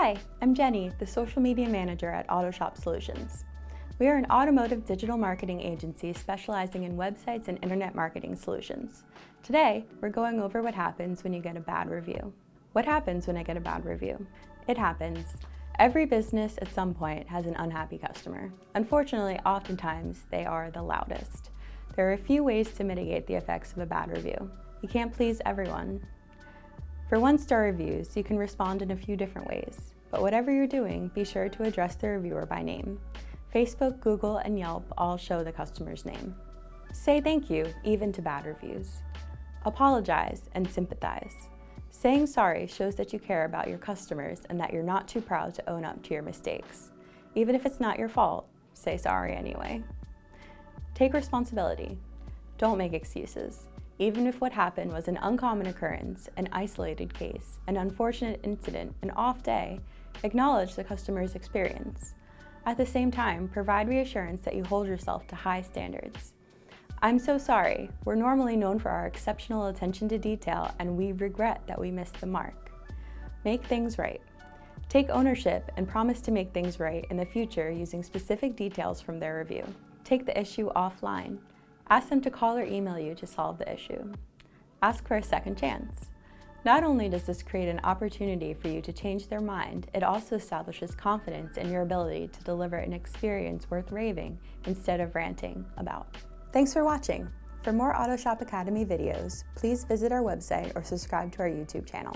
Hi, I'm Jenny, the Social Media Manager at Autoshop Solutions. We are an automotive digital marketing agency specializing in websites and internet marketing solutions. Today, we're going over what happens when you get a bad review. What happens when I get a bad review? It happens. Every business at some point has an unhappy customer. Unfortunately, oftentimes they are the loudest. There are a few ways to mitigate the effects of a bad review. You can't please everyone. For one-star reviews, you can respond in a few different ways, but whatever you're doing, be sure to address the reviewer by name. Facebook, Google, and Yelp all show the customer's name. Say thank you, even to bad reviews. Apologize and sympathize. Saying sorry shows that you care about your customers and that you're not too proud to own up to your mistakes. Even if it's not your fault, say sorry anyway. Take responsibility. Don't make excuses. Even if what happened was an uncommon occurrence, an isolated case, an unfortunate incident, an off day, acknowledge the customer's experience. At the same time, provide reassurance that you hold yourself to high standards. I'm so sorry. We're normally known for our exceptional attention to detail, and we regret that we missed the mark. Make things right. Take ownership and promise to make things right in the future using specific details from their review. Take the issue offline. Ask them to call or email you to solve the issue. Ask for a second chance. Not only does this create an opportunity for you to change their mind, it also establishes confidence in your ability to deliver an experience worth raving instead of ranting about. Thanks for watching. For more Autoshop Academy videos, please visit our website or subscribe to our YouTube channel.